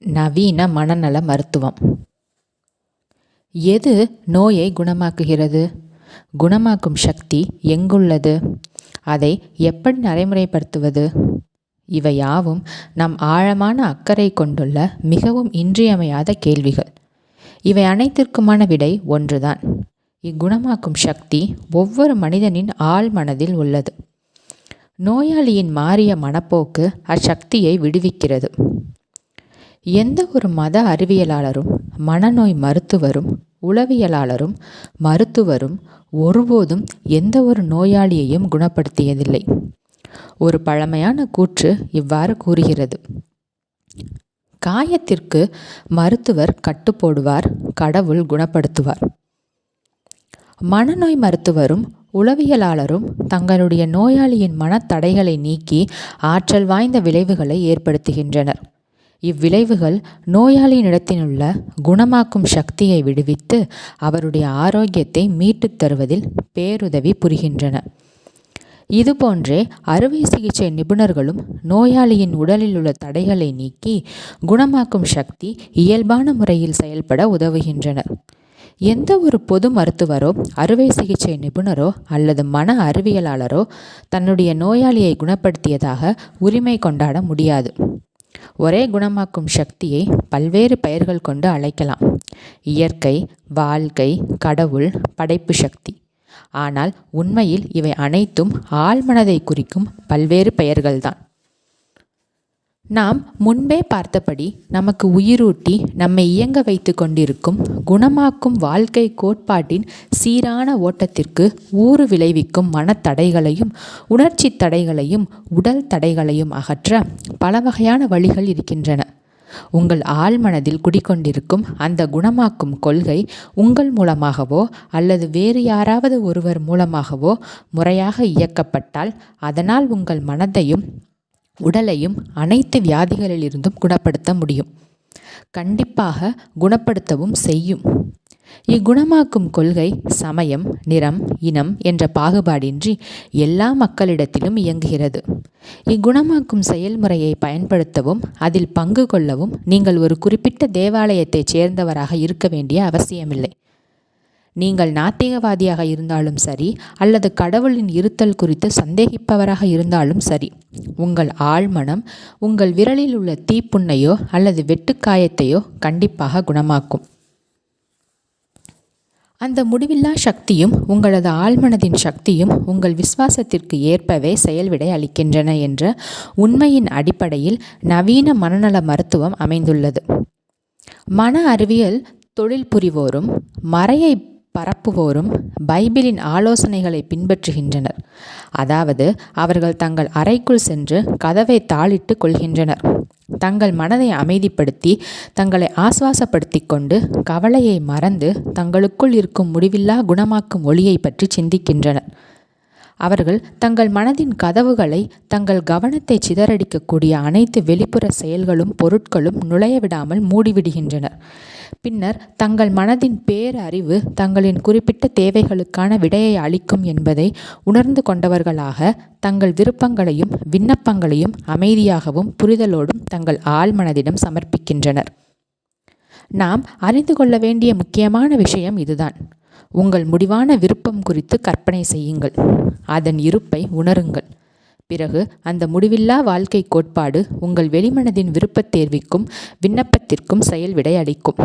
நவீன மனநல மருத்துவம். எது நோயை குணமாக்குகிறது? குணமாக்கும் சக்தி எங்குள்ளது? அதை எப்படி நடைமுறைப்படுத்துவது? இவை யாவும் நம் ஆழமான அக்கறை கொண்டுள்ள மிகவும் இன்றியமையாத கேள்விகள். இவை அனைத்திற்குமான விடை ஒன்றுதான். இக்குணமாக்கும் சக்தி ஒவ்வொரு மனிதனின் ஆழ் மனதில் உள்ளது. நோயாளியின் மாறிய மனப்போக்கு அச்சக்தியை விடுவிக்கிறது. எந்த ஒரு மத அறிவியலாளரும், மனநோய் மருத்துவரும், உளவியலாளரும், மருத்துவரும் ஒருபோதும் எந்த ஒரு நோயாளியையும் குணப்படுத்தியதில்லை. ஒரு பழமையான கூற்று இவ்வாறு கூறுகிறது: காயத்திற்கு மருத்துவர் கட்டுப்போடுவார், கடவுள் குணப்படுத்துவார். மனநோய் மருத்துவரும் உளவியலாளரும் தங்களுடைய நோயாளியின் மனத்தடைகளை நீக்கி ஆற்றல் வாய்ந்த விளைவுகளை ஏற்படுத்துகின்றனர். இவ்விளைவுகள் நோயாளியினிடத்திலுள்ள குணமாக்கும் சக்தியை விடுவித்து அவருடைய ஆரோக்கியத்தை மீட்டுத் தருவதில் பேருதவி புரிகின்றன. இதுபோன்றே அறுவை சிகிச்சை நிபுணர்களும் நோயாளியின் உடலில் உள்ள தடைகளை நீக்கி குணமாக்கும் சக்தி இயல்பான முறையில் செயல்பட உதவுகின்றனர். எந்த ஒரு பொது மருத்துவரோ, அறுவை சிகிச்சை நிபுணரோ அல்லது மன அறிவியலாளரோ தன்னுடைய நோயாளியை குணப்படுத்தியதாக உரிமை கொண்டாட முடியாது. ஒரே குணமாக்கும் சக்தியை பல்வேறு பெயர்கள் கொண்டு அழைக்கலாம்: இயற்கை, வாழ்க்கை, கடவுள், படைப்பு சக்தி. ஆனால் உண்மையில் இவை அனைத்தும் ஆழ்மனதை குறிக்கும் பல்வேறு பெயர்கள்தான். நாம் முன்பே பார்த்தபடி நமக்கு உயிரூட்டி நம்மை இயங்க வைத்து கொண்டிருக்கும் குணமாக்கும் வாழ்க்கை கோட்பாட்டின் சீரான ஓட்டத்திற்கு ஊறு விளைவிக்கும் மனத்தடைகளையும் உணர்ச்சி தடைகளையும் உடல் தடைகளையும் அகற்ற பல வகையான வழிகள் இருக்கின்றன. உங்கள் ஆழ்மனதில் குடிக்கொண்டிருக்கும் அந்த குணமாக்கும் கொள்கை உங்கள் மூலமாகவோ அல்லது வேறு யாராவது ஒருவர் மூலமாகவோ முறையாக இயக்கப்பட்டால் அதனால் உங்கள் மனதையும் உடலையும் அனைத்து வியாதிகளிலிருந்தும் குணப்படுத்த முடியும். கண்டிப்பாக குணப்படுத்தவும் செய்யும். இக்குணமாக்கும் கொள்கை சமயம், நிறம், இனம் என்ற பாகுபாடின்றி எல்லா மக்களிடத்திலும் இயங்குகிறது. இக்குணமாக்கும் செயல்முறையை பயன்படுத்தவும் அதில் பங்கு கொள்ளவும் நீங்கள் ஒரு குறிப்பிட்ட தேவாலயத்தைச் சேர்ந்தவராக இருக்க வேண்டிய அவசியமில்லை. நீங்கள் நாத்திகவாதியாக இருந்தாலும் சரி, அல்லது கடவுளின் இருத்தல் குறித்து சந்தேகிப்பவராக இருந்தாலும் சரி, உங்கள் ஆழ்மனம் உங்கள் விரலில் உள்ள தீப்புண்ணையோ அல்லது வெட்டுக்காயத்தையோ கண்டிப்பாக குணமாக்கும். அந்த முடிவில்லா சக்தியும் உங்களது ஆழ்மனதின் சக்தியும் உங்கள் விசுவாசத்திற்கு ஏற்பவே செயல்விடை அளிக்கின்றன என்ற உண்மையின் அடிப்படையில் நவீன மனநல மருத்துவம் அமைந்துள்ளது. மன அறிவியல் தொழில் புரிவோரும் மறையை பரப்புவோரும் பைபிளின் ஆலோசனைகளை பின்பற்றுகின்றனர். அதாவது அவர்கள் தங்கள் அறைக்குள் சென்று கதவை தாளிட்டு கொள்கின்றனர். தங்கள் மனதை அமைதிப்படுத்தி தங்களை ஆசுவாசப்படுத்தி கொண்டு கவலையை மறந்து தங்களுக்குள் இருக்கும் முடிவில்லா குணமாக்கும் ஒளியை பற்றி சிந்திக்கின்றனர். அவர்கள் தங்கள் மனதின் கதவுகளை தங்கள் கவனத்தை சிதறடிக்கக்கூடிய அனைத்து வெளிப்புற செயல்களும் பொருட்களும் நுழையவிடாமல் மூடிவிடுகின்றனர். பின்னர் தங்கள் மனதின் பேரறிவு தங்களின் குறிப்பிட்ட தேவைகளுக்கான விடையை அளிக்கும் என்பதை உணர்ந்து கொண்டவர்களாக தங்கள் விருப்பங்களையும் விண்ணப்பங்களையும் அமைதியாகவும் புரிதலோடும் தங்கள் ஆழ்மனதிடம் சமர்ப்பிக்கின்றனர். நாம் அறிந்து கொள்ள வேண்டிய முக்கியமான விஷயம் இதுதான். உங்கள் முடிவான விருப்பம் குறித்து கற்பனை செய்யுங்கள். அதன் இருப்பை உணருங்கள். பிறகு அந்த முடிவில்லா வாழ்க்கை கோட்பாடு உங்கள் வெளிமனதின் விருப்பத் தேர்விற்கும் விண்ணப்பத்திற்கும் செயல் விடை அளிக்கும்.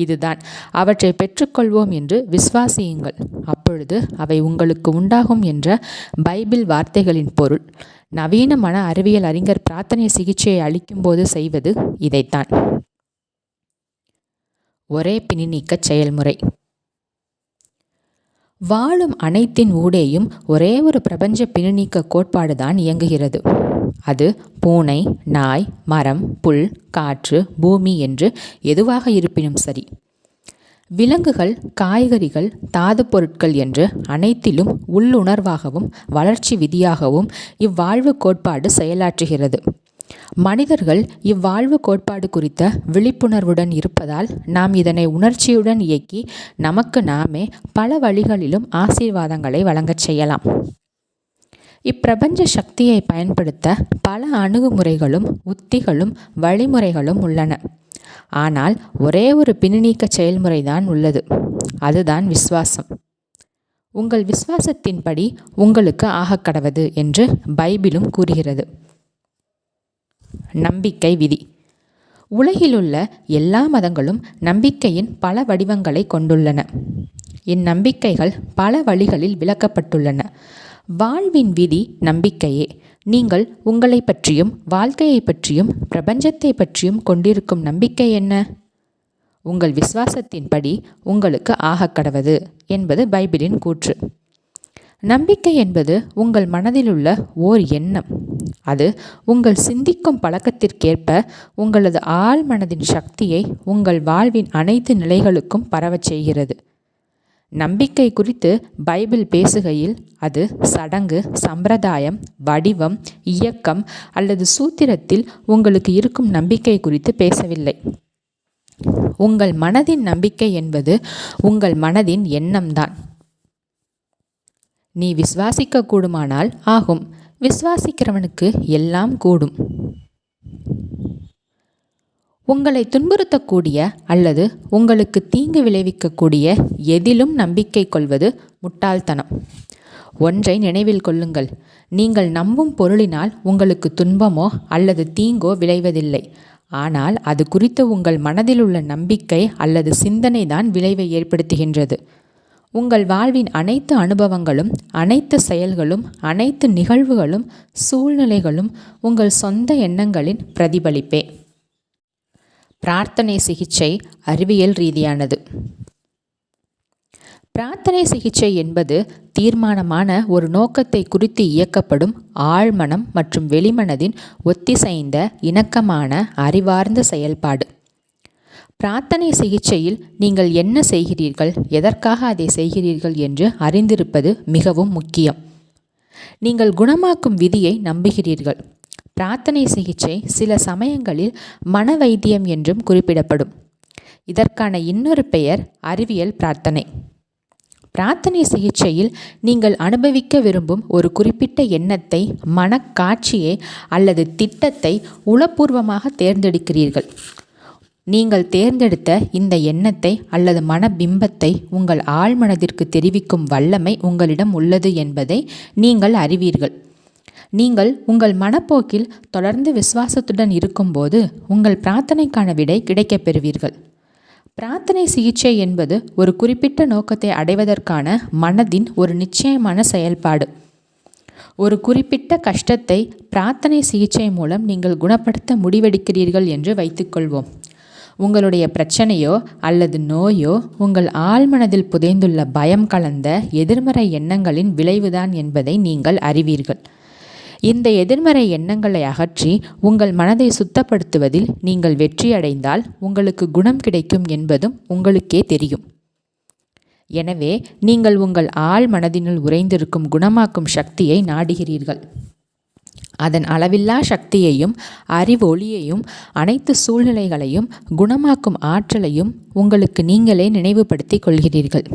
இதுதான் அவற்றை பெற்றுக்கொள்வோம் என்று விசுவாசியுங்கள். அப்பொழுது அவை உங்களுக்கு உண்டாகும் என்ற பைபிள் வார்த்தைகளின் பொருள். நவீன மன அறிவியல் அறிஞர் பிரார்த்தனை சிகிச்சையை அளிக்கும்போது செய்வது இதைத்தான். ஒரே பிணிநீக்க செயல்முறை. வாழும் அனைத்தின் ஊடேயும் ஒரே ஒரு பிரபஞ்ச பிணிநீக்க கோட்பாடுதான் இயங்குகிறது. அது பூனை, நாய், மரம், புல், காற்று, பூமி என்று எதுவாக இருப்பினும் சரி. விலங்குகள், காய்கறிகள், தாது பொருட்கள் என்று அனைத்திலும் உள்ளுணர்வாகவும் வளர்ச்சி விதியாகவும் இவ்வாழ்வு கோட்பாடு செயலாற்றுகிறது. மனிதர்கள் இவ்வாழ்வு கோட்பாடு குறித்த விழிப்புணர்வுடன் இருப்பதால் நாம் இதனை உணர்ச்சியுடன் இயக்கி நமக்கு நாமே பல வழிகளிலும் ஆசீர்வாதங்களை வழங்கச் செய்யலாம். இப்பிரபஞ்ச சக்தியை பயன்படுத்த பல அணுகுமுறைகளும் உத்திகளும் வழிமுறைகளும் உள்ளன. ஆனால் ஒரே ஒரு பிணிநீக்க செயல்முறைதான் உள்ளது. அதுதான் விசுவாசம். உங்கள் விசுவாசத்தின்படி உங்களுக்கு ஆகக்கடவது என்று பைபிளும் கூறுகிறது. நம்பிக்கை விதி. உலகிலுள்ள எல்லா மதங்களும் நம்பிக்கையின் பல வடிவங்களை கொண்டுள்ளன. இந்நம்பிக்கைகள் பல வழிகளில் விளக்கப்பட்டுள்ளன. வாழ்வின் விதி நம்பிக்கையே. நீங்கள் உங்களை பற்றியும் வாழ்க்கையை பற்றியும் பிரபஞ்சத்தை பற்றியும் கொண்டிருக்கும் நம்பிக்கை என்ன? உங்கள் விசுவாசத்தின்படி உங்களுக்கு ஆகக்கடவது என்பது பைபிளின் கூற்று. நம்பிக்கை என்பது உங்கள் மனதிலுள்ள ஓர் எண்ணம். அது உங்கள் சிந்திக்கும் பழக்கத்திற்கேற்ப உங்களது ஆழ் மனதின் சக்தியை உங்கள் வாழ்வின் அனைத்து நிலைகளுக்கும் பரவச் செய்கிறது. நம்பிக்கை குறித்து பைபிள் பேசுகையில் அது சடங்கு, சம்பிரதாயம், வடிவம், இயக்கம் அல்லது சூத்திரத்தில் உங்களுக்கு இருக்கும் நம்பிக்கை குறித்து பேசவில்லை. உங்கள் மனதின் நம்பிக்கை என்பது உங்கள் மனதின் எண்ணம்தான். நீ விசுவாசிக்க கூடுமானால் ஆகும். விசுவாசிக்கிறவனுக்கு எல்லாம் கூடும். உங்களை துன்புறுத்தக்கூடிய அல்லது உங்களுக்கு தீங்கு விளைவிக்கக்கூடிய எதிலும் நம்பிக்கை கொள்வது முட்டாள்தனம். ஒன்றை நினைவில் கொள்ளுங்கள். நீங்கள் நம்பும் பொருளினால் உங்களுக்கு துன்பமோ அல்லது தீங்கோ விளைவதில்லை. ஆனால் அது குறித்து உங்கள் மனதில் உள்ள நம்பிக்கை அல்லது சிந்தனை தான் விளைவை ஏற்படுத்துகின்றது. உங்கள் வாழ்வின் அனைத்து அனுபவங்களும், அனைத்து செயல்களும், அனைத்து நிகழ்வுகளும், சூழ்நிலைகளும் உங்கள் சொந்த எண்ணங்களின் பிரதிபலிப்பே. பிரார்த்தனை சிகிச்சை அறிவியல் ரீதியானது. பிரார்த்தனை சிகிச்சை என்பது தீர்மானமான ஒரு நோக்கத்தை குறித்து இயக்கப்படும் ஆழ்மனம் மற்றும் வெளிமனதின் ஒத்திசைந்த இணக்கமான அறிவார்ந்த செயல்பாடு. பிரார்த்தனை சிகிச்சையில் நீங்கள் என்ன செய்கிறீர்கள், எதற்காக அதை செய்கிறீர்கள் என்று அறிந்திருப்பது மிகவும் முக்கியம். நீங்கள் குணமாக்கும் விதியை நம்புகிறீர்கள். பிரார்த்தனை சிகிச்சை சில சமயங்களில் மன வைத்தியம் என்றும் குறிப்பிடப்படும். இதற்கான இன்னொரு பெயர் அறிவியல் பிரார்த்தனை. பிரார்த்தனை சிகிச்சையில் நீங்கள் அனுபவிக்க விரும்பும் ஒரு குறிப்பிட்ட எண்ணத்தை, மனக்காட்சியை அல்லது திட்டத்தை உளப்பூர்வமாக தேர்ந்தெடுக்கிறீர்கள். நீங்கள் தேர்ந்தெடுத்த இந்த எண்ணத்தை அல்லது மனபிம்பத்தை உங்கள் ஆழ்மனதிற்கு தெரிவிக்கும் வல்லமை உங்களிடம் உள்ளது என்பதை நீங்கள் அறிவீர்கள். நீங்கள் உங்கள் மனப்போக்கில் தொடர்ந்து விசுவாசத்துடன் இருக்கும்போது உங்கள் பிரார்த்தனைக்கான விடை கிடைக்கப் பெறுவீர்கள். பிரார்த்தனை சிகிச்சை என்பது ஒரு குறிப்பிட்ட நோக்கத்தை அடைவதற்கான மனதின் ஒரு நிச்சயமான செயல்பாடு. ஒரு குறிப்பிட்ட கஷ்டத்தை பிரார்த்தனை சிகிச்சை மூலம் நீங்கள் குணப்படுத்த முடிவெடுக்கிறீர்கள் என்று வைத்துக்கொள்வோம். உங்களுடைய பிரச்சனையோ அல்லது நோயோ உங்கள் ஆழ்மனதில் புதைந்துள்ள பயம் கலந்த எதிர்மறை எண்ணங்களின் விளைவுதான் என்பதை நீங்கள் அறிவீர்கள். இந்த எதிர்மறை எண்ணங்களை அகற்றி உங்கள் மனதை சுத்தப்படுத்துவதில் நீங்கள் வெற்றியடைந்தால் உங்களுக்கு குணம் கிடைக்கும் என்பதும் உங்களுக்கே தெரியும். எனவே நீங்கள் உங்கள் ஆழ் மனதினுள் உறைந்திருக்கும் குணமாக்கும் சக்தியை நாடுகிறீர்கள். அதன் அளவில்லா சக்தியையும் அறிவொளியையும் அனைத்து சூழ்நிலைகளையும் குணமாக்கும் ஆற்றலையும் உங்களுக்கு நீங்களே நினைவுபடுத்திக் கொள்கிறீர்கள்.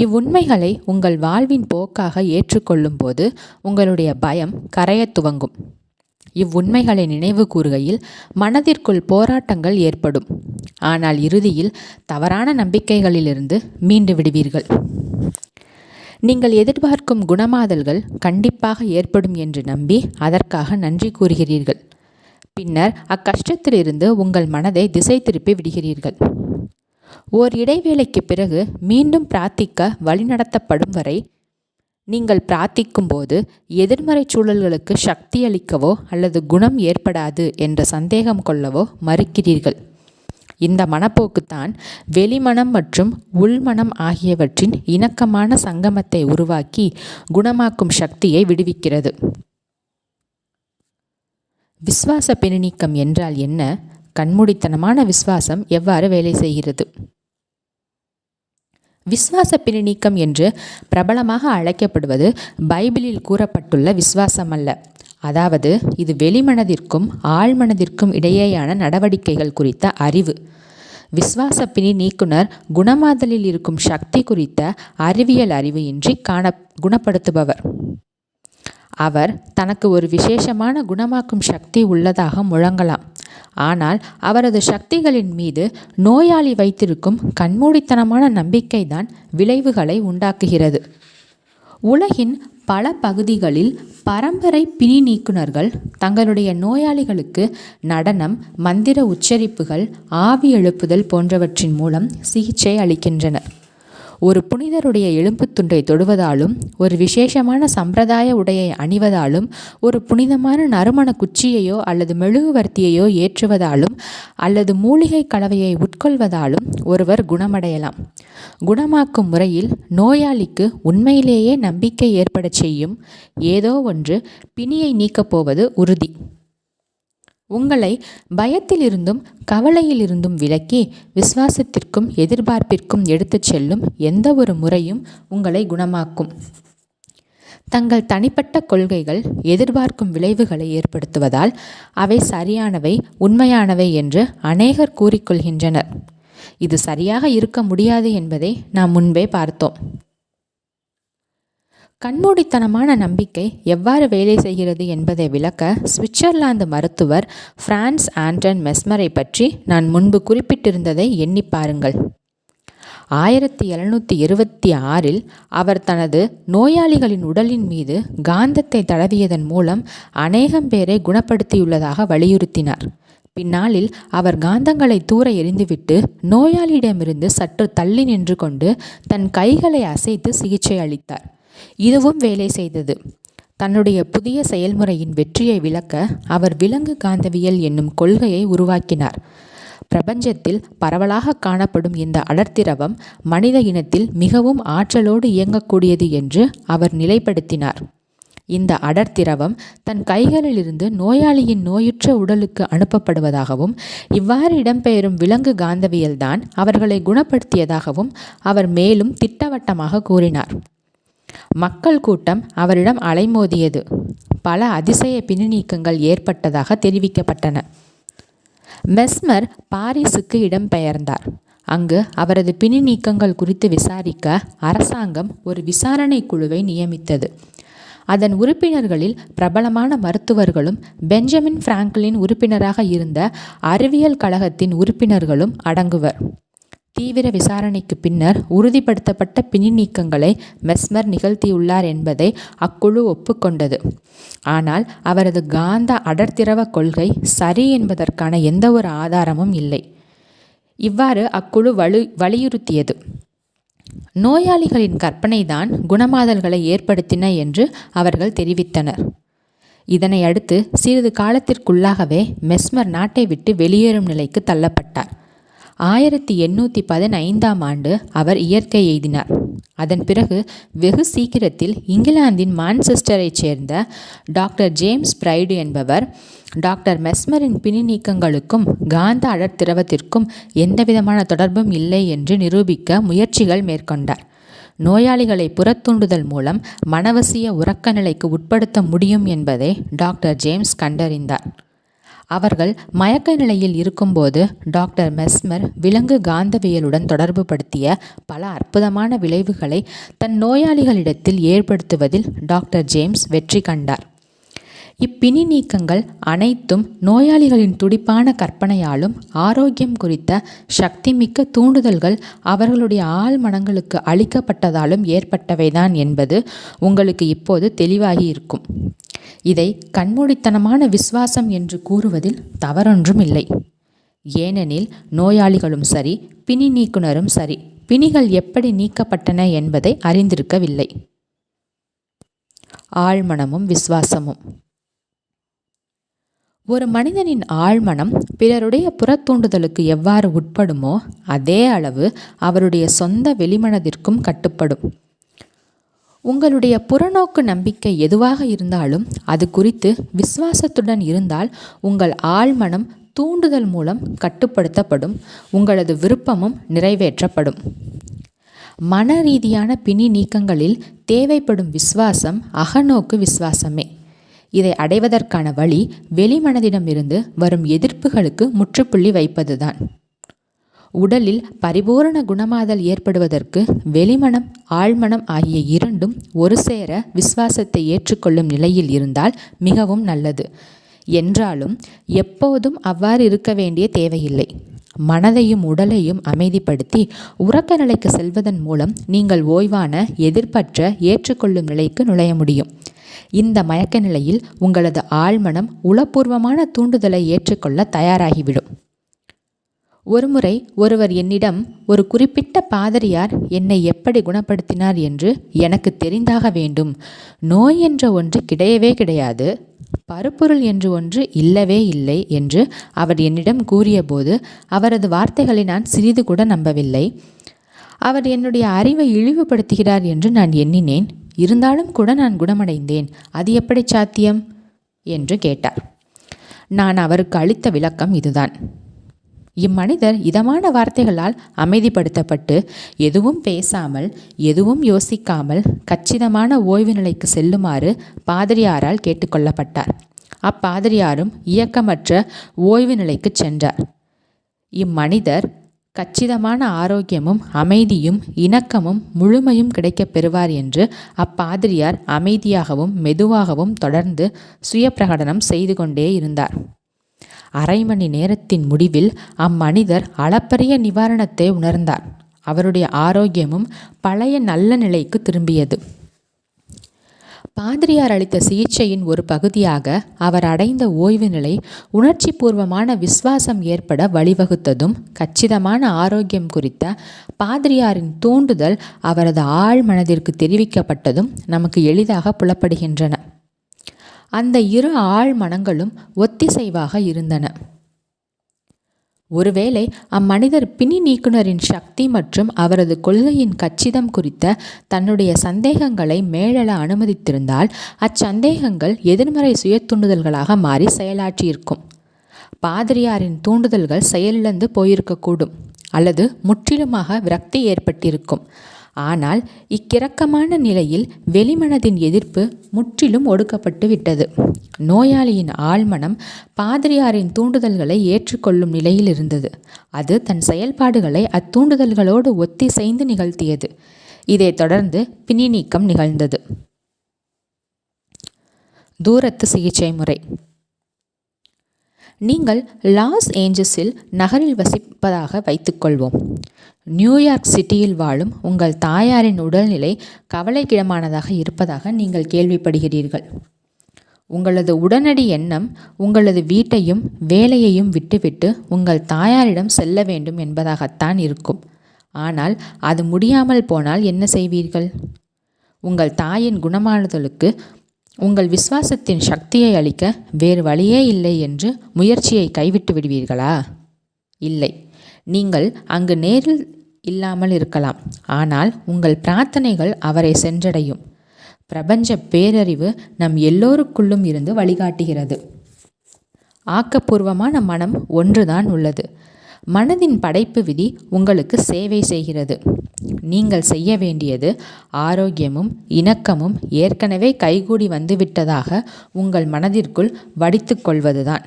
இவ்வுண்மைகளை உங்கள் வாழ்வின் போக்காக ஏற்றுக்கொள்ளும் போது உங்களுடைய பயம் கரையத் துவங்கும். இவ்வுண்மைகளை நினைவு கூறுகையில் மனதிற்குள் போராட்டங்கள் ஏற்படும். ஆனால் இறுதியில் தவறான நம்பிக்கைகளிலிருந்து மீண்டு விடுவீர்கள். நீங்கள் எதிர்பார்க்கும் குணமாதல்கள் கண்டிப்பாக ஏற்படும் என்று நம்பி அதற்காக நன்றி கூறுகிறீர்கள். பின்னர் அக்கஷ்டத்திலிருந்து உங்கள் மனதை திசை திருப்பி விடுகிறீர்கள். ஓர் இடைவேளைக்கு பிறகு மீண்டும் பிரார்த்திக்க வழிநடத்தப்படும் வரை நீங்கள் பிரார்த்திக்கும் போது எதிர்மறை சூழல்களுக்கு சக்தி அளிக்கவோ அல்லது குணம் ஏற்படாது என்ற சந்தேகம் கொள்ளவோ மறுக்கிறீர்கள். இந்த மனப்போக்குத்தான் வெளிமனம் மற்றும் உள்மனம் ஆகியவற்றின் இணக்கமான சங்கமத்தை உருவாக்கி குணமாக்கும் சக்தியை விடுவிக்கிறது. விசுவாச பிணிநீக்கம் என்றால் என்ன? கண்மூடித்தனமான விசுவாசம் எவ்வாறு வேலை செய்கிறது? விசுவாச பிணிநீக்கம் என்று பிரபலமாக அழைக்கப்படுவது பைபிளில் கூறப்பட்டுள்ள விசுவாசம் அல்ல. அதாவது இது வெளிமனதிற்கும் ஆழ்மனதிற்கும் இடையேயான நடவடிக்கைகள் குறித்த அறிவு. விசுவாச பிணி நீக்குனர் குணமாதலில் இருக்கும் சக்தி குறித்த அறிவியல் அறிவு இன்றி குணப்படுத்துபவர். அவர் தனக்கு ஒரு விசேஷமான குணமாக்கும் சக்தி உள்ளதாக முழங்கலாம். ஆனால் அவரது சக்திகளின் மீது நோயாளி வைத்திருக்கும் கண்மூடித்தனமான நம்பிக்கைதான் விளைவுகளை உண்டாக்குகிறது. உலகின் பல பகுதிகளில் பரம்பரை பிணி நீக்குனர்கள் தங்களுடைய நோயாளிகளுக்கு நடனம், மந்திர உச்சரிப்புகள், ஆவி எழுப்புதல் போன்றவற்றின் மூலம் சிகிச்சை அளிக்கின்றனர். ஒரு புனிதருடைய எலும்புத் துண்டை தொடுவதாலும், ஒரு விசேஷமான சம்பிரதாய உடையை அணிவதாலும், ஒரு புனிதமான நறுமண குச்சியையோ அல்லது மெழுகுவர்த்தியையோ ஏற்றுவதாலும் அல்லது மூலிகை கலவையை உட்கொள்வதாலும் ஒருவர் குணமடையலாம். குணமாக்கும் முறையில் நோயாளிக்கு உண்மையிலேயே நம்பிக்கை ஏற்படச் செய்யும் ஏதோ ஒன்று பிணியை நீக்கப் போவது உறுதி. உங்களை பயத்திலிருந்தும் கவலையிலிருந்தும் விலக்கி விசுவாசத்திற்கும் எதிர்பார்ப்பிற்கும் எடுத்துச் செல்லும் எந்த ஒரு முறையும் உங்களை குணமாக்கும். தங்கள் தனிப்பட்ட கொள்கைகள் எதிர்பார்க்கும் விளைவுகளை ஏற்படுத்துவதால் அவை சரியானவை, உண்மையானவை என்று அநேகர் கூறிக்கொள்கின்றனர். இது சரியாக இருக்க முடியாது என்பதை நாம் முன்பே பார்த்தோம். கண்மூடித்தனமான நம்பிக்கை எவ்வாறு வேலை செய்கிறது என்பதை விளக்க சுவிட்சர்லாந்து மருத்துவர் பிரான்ஸ் ஆண்டன் மெஸ்மரை பற்றி நான் முன்பு குறிப்பிட்டிருந்ததை எண்ணி பாருங்கள். 1726 அவர் தனது நோயாளிகளின் உடலின் மீது காந்தத்தை தடவியதன் மூலம் அநேகம் பேரை குணப்படுத்தியுள்ளதாக வலியுறுத்தினார். பின்னாளில் அவர் காந்தங்களை தூர எறிந்துவிட்டு நோயாளியிடமிருந்து சற்று தள்ளி நின்று கொண்டு தன் கைகளை அசைத்து சிகிச்சை அளித்தார். இதுவும் வேலை செய்தது. தன்னுடைய புதிய செயல்முறையின் வெற்றியை விளக்க அவர் விலங்கு காந்தவியல் என்னும் கொள்கையை உருவாக்கினார். பிரபஞ்சத்தில் பரவலாக காணப்படும் இந்த அடர்த்திரவம் மனித இனத்தில் மிகவும் ஆற்றலோடு இயங்கக்கூடியது என்று அவர் நிலைப்படுத்தினார். இந்த அடர்த்திரவம் தன் கைகளிலிருந்து நோயாளியின் நோயுற்ற உடலுக்கு அனுப்பப்படுவதாகவும், இவ்வாறு இடம்பெயரும் விலங்கு காந்தவியல்தான் அவர்களை குணப்படுத்தியதாகவும் அவர் மேலும் திட்டவட்டமாக கூறினார். மக்கள் கூட்டம் அவரிடம் அலைமோதியது. பல அதிசய பிணி நீக்கங்கள் ஏற்பட்டதாக தெரிவிக்கப்பட்டன. மெஸ்மர் பாரிஸுக்கு இடம்பெயர்ந்தார். அங்கு அவரது பிணி நீக்கங்கள் குறித்து விசாரிக்க அரசாங்கம் ஒரு விசாரணை குழுவை நியமித்தது. அதன் உறுப்பினர்களில் பிரபலமான மருத்துவர்களும் பெஞ்சமின் பிராங்க்லின் உறுப்பினராக இருந்த அறிவியல் கழகத்தின் உறுப்பினர்களும் அடங்குவர். தீவிர விசாரணைக்கு பின்னர் உறுதிப்படுத்தப்பட்ட பிணி நீக்கங்களை மெஸ்மர் நிகழ்த்தியுள்ளார் என்பதை அக்குழு ஒப்புக்கொண்டது. ஆனால் அவரது காந்த அடர்த்திரவ கொள்கை சரி என்பதற்கான எந்த ஒரு ஆதாரமும் இல்லை. இவ்வாறு அக்குழு வலியுறுத்தியது. நோயாளிகளின் கற்பனைதான் குணமாதல்களை ஏற்படுத்தின என்று அவர்கள் தெரிவித்தனர். இதனை அடுத்து சிறிது காலத்திற்குள்ளாகவே மெஸ்மர் நாட்டை விட்டு வெளியேறும் நிலைக்கு தள்ளப்பட்டார். 1815 அவர் இயற்கை எய்தினார். அதன் பிறகு வெகு சீக்கிரத்தில் இங்கிலாந்தின் மான்செஸ்டரைச் சேர்ந்த டாக்டர் ஜேம்ஸ் பிரைடு என்பவர் டாக்டர் மெஸ்மரின் பிணி நீக்கங்களுக்கும் காந்த அடர்த்திரவத்திற்கும் எந்தவிதமான தொடர்பும் இல்லை என்று நிரூபிக்க முயற்சிகள் மேற்கொண்டார். நோயாளிகளை புறத்தூண்டுதல் மூலம் மனவசிய உறக்க நிலைக்கு உட்படுத்த முடியும் என்பதை டாக்டர் ஜேம்ஸ் கண்டறிந்தார். அவர்கள் மயக்க நிலையில் இருக்கும்போது டாக்டர் மெஸ்மர் விலங்கு காந்தவியலுடன் தொடர்பு படுத்திய பல அற்புதமான விளைவுகளை தன் நோயாளிகளிடத்தில் ஏற்படுத்துவதில் டாக்டர் ஜேம்ஸ் வெற்றி கண்டார். இப்பிணி நீக்கங்கள் அனைத்தும் நோயாளிகளின் துடிப்பான கற்பனையாலும் ஆரோக்கியம் குறித்த சக்திமிக்க தூண்டுதல்கள் அவர்களுடைய ஆழ் மனங்களுக்கு அளிக்கப்பட்டதாலும் ஏற்பட்டவைதான் என்பது உங்களுக்கு இப்போது தெளிவாகி இருக்கும். இதை கண்மூடித்தனமான விசுவாசம் என்று கூறுவதில் தவறொன்றும் இல்லை. ஏனெனில் நோயாளிகளும் சரி, பிணி நீக்குனரும் சரி, பிணிகள் எப்படி நீக்கப்பட்டன என்பதை அறிந்திருக்கவில்லை. ஆழ்மனமும் விசுவாசமும். ஒரு மனிதனின் ஆழ்மனம் பிறருடைய புறத்தூண்டுதலுக்கு எவ்வாறு உட்படுமோ அதே அளவு அவருடைய சொந்த வெளிமனதிற்கும் கட்டுப்படும். உங்களுடைய புறநோக்கு நம்பிக்கை எதுவாக இருந்தாலும் அது குறித்து விசுவாசத்துடன் இருந்தால் உங்கள் ஆழ்மனம் தூண்டுதல் மூலம் கட்டுப்படுத்தப்படும், உங்களது விருப்பமும் நிறைவேற்றப்படும். மன ரீதியான பிணி நீக்கங்களில் தேவைப்படும் விசுவாசம் அகநோக்கு விசுவாசமே. இதை அடைவதற்கான வழி வெளிமனதிடமிருந்து வரும் எதிர்ப்புகளுக்கு முற்றுப்புள்ளி வைப்பதுதான். உடலில் பரிபூரண குணமாதல் ஏற்படுவதற்கு வெளிமனம் ஆழ்மனம் ஆகிய இரண்டும் ஒரு சேர விசுவாசத்தை ஏற்றுக்கொள்ளும் நிலையில் இருந்தால் மிகவும் நல்லது. என்றாலும் எப்போதும் அவ்வாறு இருக்க வேண்டிய தேவையில்லை. மனதையும் உடலையும் அமைதிப்படுத்தி உறக்க நிலைக்கு செல்வதன் மூலம் நீங்கள் ஓய்வான எதிர்ப்பற்ற ஏற்றுக்கொள்ளும் நிலைக்கு நுழைய முடியும். இந்த மயக்க நிலையில் உங்களது ஆழ்மனம் உளப்பூர்வமான தூண்டுதலை ஏற்றுக்கொள்ள தயாராகிவிடும். ஒருமுறை ஒருவர் என்னிடம், ஒரு குறிப்பிட்ட பாதிரியார் என்னை எப்படி குணப்படுத்தினார் என்று எனக்கு தெரிந்தாக வேண்டும். நோய் என்ற ஒன்று கிடையவே கிடையாது, பருப்பொருள் என்று ஒன்று இல்லவே இல்லை என்று அவர் என்னிடம் கூறியபோது அவரது வார்த்தைகளை நான் சிறிது கூட நம்பவில்லை. அவர் என்னுடைய அறிவை இழிவுபடுத்துகிறார் என்று நான் எண்ணினேன். இருந்தாலும் கூட நான் குணமடைந்தேன். அது எப்படி சாத்தியம் என்று கேட்டார். நான் அவருக்கு அளித்த விளக்கம் இதுதான். இம்மனிதர் இதமான வார்த்தைகளால் அமைதிப்படுத்தப்பட்டு எதுவும் பேசாமல் எதுவும் யோசிக்காமல் கச்சிதமான ஓய்வு நிலைக்கு செல்லுமாறு பாதிரியாரால் கேட்டுக்கொள்ளப்பட்டார். அப்பாதிரியாரும் இயக்கமற்ற ஓய்வு நிலைக்கு சென்றார். இம்மனிதர் கச்சிதமான ஆரோக்கியமும் அமைதியும் இணக்கமும் முழுமையும் கிடைக்கப் பெறுவார் என்று அப்பாதிரியார் அமைதியாகவும் மெதுவாகவும் தொடர்ந்து சுய பிரகடனம் செய்து கொண்டே இருந்தார். அரை மணி நேரத்தின் முடிவில் அம்மனிதர் அளப்பரிய நிவாரணத்தை உணர்ந்தார். அவருடைய ஆரோக்கியமும் பழைய நல்ல நிலைக்கு திரும்பியது. பாதிரியார் அளித்த சிகிச்சையின் ஒரு பகுதியாக அவர் அடைந்த ஓய்வு நிலை உணர்ச்சி பூர்வமான விசுவாசம் ஏற்பட வழிவகுத்ததும் கச்சிதமான ஆரோக்கியம் குறித்த பாதிரியாரின் தூண்டுதல் அவரது ஆழ் மனதிற்கு தெரிவிக்கப்பட்டதும் நமக்கு எளிதாக புலப்படுகின்றன. அந்த இரு ஆழ் மனங்களும் ஒத்திசைவாக இருந்தன. ஒருவேளை அம்மனிதர் பிணி நீக்குனரின் சக்தி மற்றும் அவரது கொள்கையின் கச்சிதம் குறித்த தன்னுடைய சந்தேகங்களை மேலெழ அனுமதித்திருந்தால் அச்சந்தேகங்கள் எதிர்மறை சுய தூண்டுதல்களாக மாறி செயலாற்றியிருக்கும். பாதிரியாரின் தூண்டுதல்கள் செயலிழந்து போயிருக்கக்கூடும் அல்லது முற்றிலுமாக விரக்தி ஏற்பட்டிருக்கும். ஆனால் இக்கிறக்கமான நிலையில் வெளிமனதின் எதிர்ப்பு முற்றிலும் ஒடுக்கப்பட்டு விட்டது. நோயாளியின் ஆழ்மனம் பாதிரியாரின் தூண்டுதல்களை ஏற்றுக்கொள்ளும் நிலையில் இருந்தது. அது தன் செயல்பாடுகளை அத்தூண்டுதல்களோடு ஒத்திசைந்து நிகழ்த்தியது. இதைத் தொடர்ந்து பிணி நீக்கம் நிகழ்ந்தது. தூரத்து சிகிச்சை முறை. நீங்கள் லாஸ் ஏஞ்சல்ஸில் நகரில் வசிப்பதாக வைத்துக்கொள்வோம். நியூயார்க் சிட்டியில் வாழும் உங்கள் தாயாரின் உடல்நிலை கவலைக்கிடமானதாக இருப்பதாக நீங்கள் கேள்விப்படுகிறீர்கள். உங்களது உடனடி எண்ணம் உங்களது வீட்டையும் வேலையையும் விட்டுவிட்டு உங்கள் தாயாரிடம் செல்ல வேண்டும் என்பதாகத்தான் இருக்கும். ஆனால் அது முடியாமல் போனால் என்ன செய்வீர்கள்? உங்கள் தாயின் குணமாறுதலுக்கு உங்கள் விசுவாசத்தின் சக்தியை அளிக்க வேறு வழியே இல்லை என்று முயற்சியை கைவிட்டு விடுவீர்களா? இல்லை. நீங்கள் அங்கு நேரில் இல்லாமல் இருக்கலாம், ஆனால் உங்கள் பிரார்த்தனைகள் அவரை சென்றடையும். பிரபஞ்ச பேரறிவு நம் எல்லோருக்குள்ளும் இருந்து வழிகாட்டுகிறது. ஆக்கப்பூர்வமான மனம் ஒன்றுதான் உள்ளது. மனதின் படைப்பு விதி உங்களுக்கு சேவை செய்கிறது. நீங்கள் செய்ய வேண்டியது ஆரோக்கியமும் இணக்கமும் ஏற்கனவே கைகூடி வந்துவிட்டதாக உங்கள் மனதிற்குள் வடித்து கொள்வதுதான்.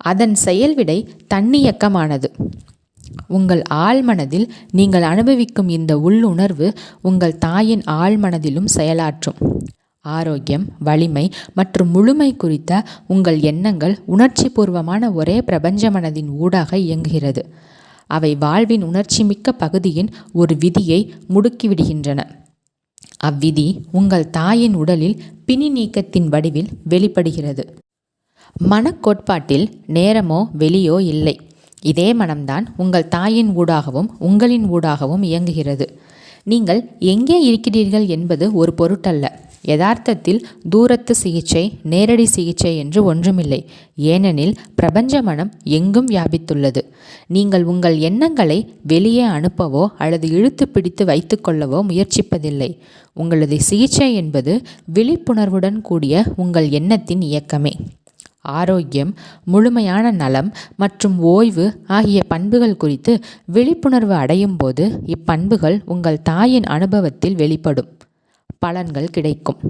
அதன் செயல்விடை தன்னியக்கமானது. உங்கள் ஆழ்மனதில் நீங்கள் அனுபவிக்கும் இந்த உள்ளுணர்வு உங்கள் தாயின் ஆழ்மனதிலும் செயலாற்றும். ஆரோக்கியம், வலிமை மற்றும் முழுமை குறித்த உங்கள் எண்ணங்கள் உணர்ச்சி பூர்வமான ஒரே பிரபஞ்ச மனதின் ஊடாக இயங்குகிறது. அவை வாழ்வின் உணர்ச்சி மிக்க பகுதியின் ஒரு விதியை முடுக்கிவிடுகின்றன. அவ்விதி உங்கள் தாயின் உடலில் பிணி நீக்கத்தின் வடிவில் வெளிப்படுகிறது. மனக்கோட்பாட்டில் நேரமோ வெளியோ இல்லை. இதே மனம்தான் உங்கள் தாயின் ஊடாகவும் உங்களின் ஊடாகவும் இயங்குகிறது. நீங்கள் எங்கே இருக்கிறீர்கள் என்பது ஒரு பொருட்டல்ல. யதார்த்தத்தில் தூரத்து சிகிச்சை, நேரடி சிகிச்சை என்று ஒன்றுமில்லை. ஏனெனில் பிரபஞ்ச மனம் எங்கும் வியாபித்துள்ளது. நீங்கள் உங்கள் எண்ணங்களை வெளியே அனுப்பவோ அல்லது இழுத்து பிடித்து வைத்து கொள்ளவோ முயற்சிப்பதில்லை. உங்களது சிகிச்சை என்பது விழிப்புணர்வுடன் கூடிய உங்கள் எண்ணத்தின் இயக்கமே. ஆரோக்கியம், முழுமையான நலம் மற்றும் ஓய்வு ஆகிய பண்புகள் குறித்து விழிப்புணர்வு அடையும் போது இப்பண்புகள் உங்கள் தாயின் அனுபவத்தில் வெளிப்படும். பலன்கள் கிடைக்கும்.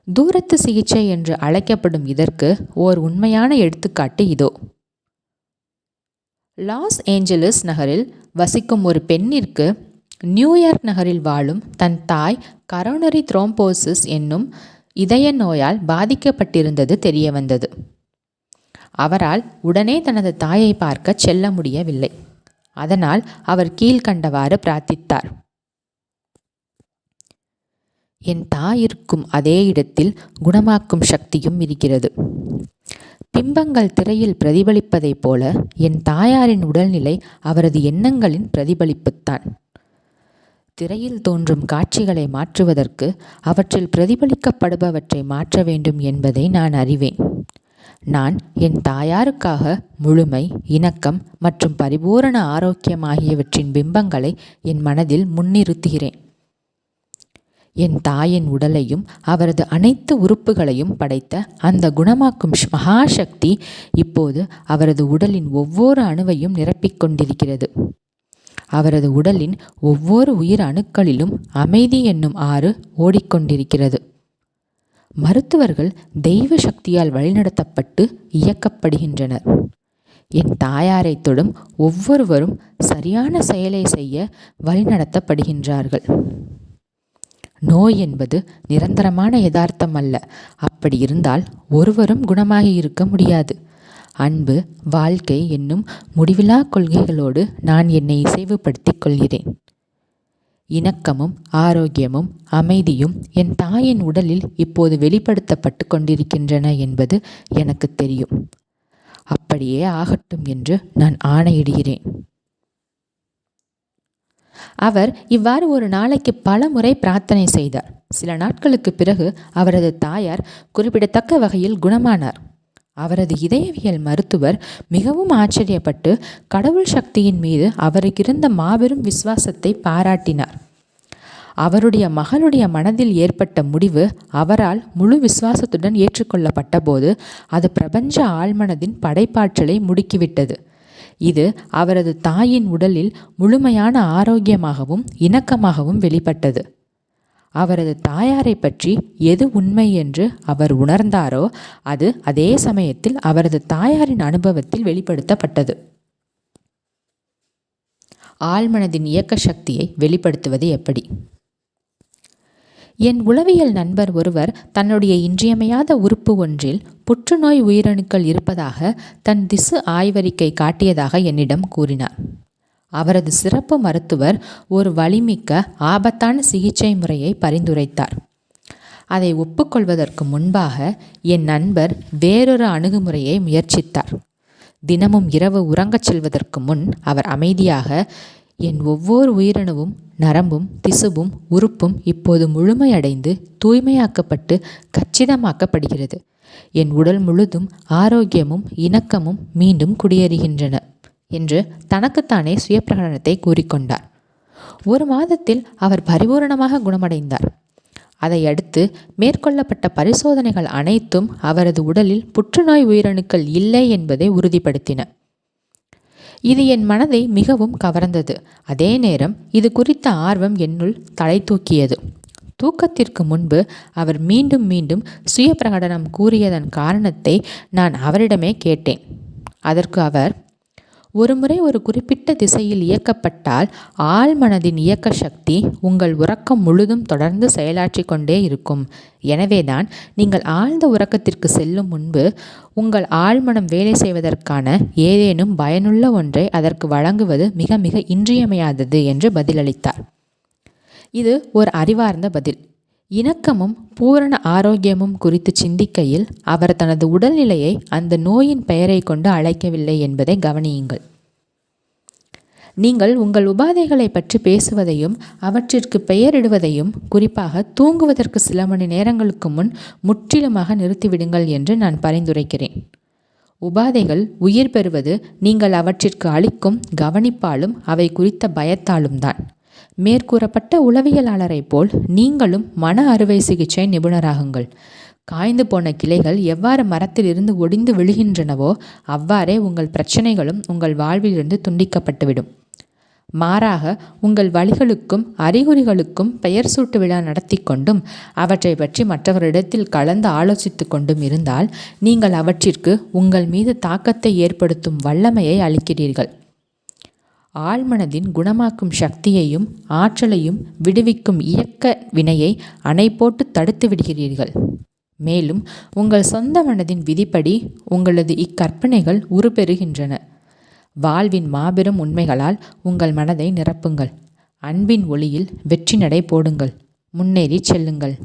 தூரத்து சிகிச்சை என்று அழைக்கப்படும் இதற்கு ஓர் உண்மையான எடுத்துக்காட்டு இதோ. லாஸ் ஏஞ்சலஸ் நகரில் வசிக்கும் ஒரு பெண்ணிற்கு நியூயார்க் நகரில் வாழும் தன் தாய் கரோனரி த்ரோம்போசிஸ் என்னும் இதய நோயால் பாதிக்கப்பட்டிருந்தது தெரிய வந்தது. அவரால் உடனே தனது தாயை பார்க்க செல்ல முடியவில்லை. அதனால் அவர் கீழ்கண்டவாறு பிரார்த்தித்தார். என் தாய் இருக்கும் அதே இடத்தில் குணமாக்கும் சக்தியும் இருக்கிறது. பிம்பங்கள் திரையில் பிரதிபலிப்பதைப் போல என் தாயாரின் உடல்நிலை அவரது எண்ணங்களின் பிரதிபலிப்புத்தான். திரையில் தோன்றும் காட்சிகளை மாற்றுவதற்கு அவற்றில் பிரதிபலிக்கப்படுபவற்றை மாற்ற வேண்டும் என்பதை நான் அறிவேன். நான் என் தாயாருக்காக முழுமை, இணக்கம் மற்றும் பரிபூரண ஆரோக்கியம் ஆகியவற்றின் பிம்பங்களை என் மனதில் முன்னிறுத்துகிறேன். என் தாயின் உடலையும் அவரது அனைத்து உறுப்புகளையும் படைத்த அந்த குணமாக்கும் மகாசக்தி இப்போது அவரது உடலின் ஒவ்வொரு அணுவையும் நிரப்பிக் கொண்டிருக்கிறது. அவரது உடலின் ஒவ்வொரு உயிர் அணுக்களிலும் அமைதி என்னும் ஆறு ஓடிக்கொண்டிருக்கிறது. மருத்துவர்கள் தெய்வ சக்தியால் வழிநடத்தப்பட்டு இயக்கப்படுகின்றனர். என் தாயாரை தொடும் ஒவ்வொருவரும் சரியான செயலை செய்ய வழிநடத்தப்படுகின்றார்கள். நோய் என்பது நிரந்தரமான யதார்த்தம் அல்ல. அப்படி இருந்தால் ஒருவரும் குணமாகி இருக்க முடியாது. அன்பு, வாழ்க்கை என்னும் முடிவிலா கொள்கைகளோடு நான் என்னை இசைவுபடுத்திக் கொள்கிறேன். இணக்கமும் ஆரோக்கியமும் அமைதியும் என் தாயின் உடலில் இப்போது வெளிப்படுத்தப்பட்டு கொண்டிருக்கின்றன என்பது எனக்கு தெரியும். அப்படியே ஆகட்டும் என்று நான் ஆணையிடுகிறேன். அவர் இவ்வாறு ஒரு நாளைக்கு பல முறை பிரார்த்தனை செய்தார். சில நாட்களுக்கு பிறகு அவரது தாயார் குறிப்பிடத்தக்க வகையில் குணமானார். அவரது இதயவியல் மருத்துவர் மிகவும் ஆச்சரியப்பட்டு கடவுள் சக்தியின் மீது அவருக்கிருந்த மாபெரும் விசுவாசத்தை பாராட்டினார். அவருடைய மகளுடைய மனதில் ஏற்பட்ட முடிவு அவரால் முழு விசுவாசத்துடன் ஏற்றுக்கொள்ளப்பட்ட போது அது பிரபஞ்ச ஆழ்மனதின் படைப்பாற்றலை முடுக்கிவிட்டது. இது அவரது தாயின் உடலில் முழுமையான ஆரோக்கியமாகவும் இணக்கமாகவும் வெளிப்பட்டது. அவரது தாயாரை பற்றி எது உண்மை என்று அவர் உணர்ந்தாரோ அது அதே சமயத்தில் அவரது தாயாரின் அனுபவத்தில் வெளிப்படுத்தப்பட்டது. ஆழ்மனதின் இயக்க சக்தியை வெளிப்படுத்துவது எப்படி? என் உளவியல் நண்பர் ஒருவர் தன்னுடைய இன்றியமையாத உறுப்பு ஒன்றில் புற்றுநோய் உயிரணுக்கள் இருப்பதாக தன் திசு ஆய்வறிக்கை காட்டியதாக என்னிடம் கூறினார். அவரது சிறப்பு மருத்துவர் ஒரு வலிமிக்க ஆபத்தான சிகிச்சை முறையை பரிந்துரைத்தார். அதை ஒப்புக்கொள்வதற்கு முன்பாக என் நண்பர் வேறொரு அணுகுமுறையை முயற்சித்தார். தினமும் இரவு உறங்கச் செல்வதற்கு முன் அவர் அமைதியாக, என் ஒவ்வொரு உயிரணுவும் நரம்பும் திசுவும் உறுப்பும் இப்போது முழுமையடைந்து தூய்மையாக்கப்பட்டு கச்சிதமாக்கப்படுகிறது. என் உடல் முழுதும் ஆரோக்கியமும் இணக்கமும் மீண்டும் குடியேறுகின்றன என்று தனக்குத்தானே சுயப்பிரகடனத்தை கூறிக்கொண்டார். ஒரு மாதத்தில் அவர் பரிபூரணமாக குணமடைந்தார். அதையடுத்து மேற்கொள்ளப்பட்ட பரிசோதனைகள் அனைத்தும் அவரது உடலில் புற்றுநோய் உயிரணுக்கள் இல்லை என்பதை உறுதிப்படுத்தின. இது என் மனதை மிகவும் கவர்ந்தது. அதே நேரம் இது குறித்த ஆர்வம் என்னுள் தலை தூக்கியது. தூக்கத்திற்கு முன்பு அவர் மீண்டும் மீண்டும் சுய பிரகடனம் கூறியதன் காரணத்தை நான் அவரிடமே கேட்டேன். அதற்கு அவர், ஒருமுறை ஒரு குறிப்பிட்ட திசையில் இயக்கப்பட்டால் ஆழ்மனதின் இயக்க சக்தி உங்கள் உறக்கம் முழுதும் தொடர்ந்து செயலாற்றி கொண்டே இருக்கும். எனவேதான் நீங்கள் ஆழ்ந்த உறக்கத்திற்கு செல்லும் முன்பு உங்கள் ஆழ்மனம் வேலை செய்வதற்கான ஏதேனும் பயனுள்ள ஒன்றை அதற்கு வழங்குவது மிக மிக இன்றியமையாதது என்று பதிலளித்தார். இது ஒரு அறிவார்ந்த பதில். இணக்கமும் பூரண ஆரோக்கியமும் குறித்து சிந்திக்கையில் அவர் தனது உடல்நிலையை அந்த நோயின் பெயரை கொண்டு அழைக்கவில்லை என்பதை கவனியுங்கள். நீங்கள் உங்கள் உபாதைகளை பற்றி பேசுவதையும் அவற்றிற்கு பெயரிடுவதையும் குறிப்பாக தூங்குவதற்கு சில மணி நேரங்களுக்கு முன் முற்றிலுமாக நிறுத்திவிடுங்கள் என்று நான் பரிந்துரைக்கிறேன். உபாதைகள் உயிர் பெறுவது நீங்கள் அவற்றிற்கு அளிக்கும் கவனிப்பாலும் அவை குறித்த பயத்தாலும் தான். மேற்கூறப்பட்ட உளவியலாளரை போல் நீங்களும் மன அறுவை சிகிச்சை நிபுணராகுங்கள். காய்ந்து போன கிளைகள் எவ்வாறு மரத்தில் இருந்து ஒடிந்து விழுகின்றனவோ அவ்வாறே உங்கள் பிரச்சனைகளும் உங்கள் வாழ்விலிருந்து துண்டிக்கப்பட்டுவிடும். மாறாக உங்கள் வலிகளுக்கும் அறிகுறிகளுக்கும் பெயர் சூட்டு விழா நடத்தி கொண்டும் அவற்றை பற்றி மற்றவரிடத்தில் கலந்து ஆலோசித்து கொண்டும் இருந்தால் நீங்கள் அவற்றிற்கு உங்கள் மீது தாக்கத்தை ஏற்படுத்தும் வல்லமையை அளிக்கிறீர்கள். ஆழ்மனதின் குணமாக்கும் சக்தியையும் ஆற்றலையும் விடுவிக்கும் இயக்க வினையை அணை போட்டு தடுத்து விடுகிறீர்கள். மேலும் உங்கள் சொந்த மனதின் விதிப்படி உங்களது இக்கற்பனைகள் உருப்பெறுகின்றன. வாழ்வின் மாபெரும் உண்மைகளால் உங்கள் மனதை நிரப்புங்கள். அன்பின் ஒளியில் வெற்றி நடை போடுங்கள். முன்னேறி செல்லுங்கள்.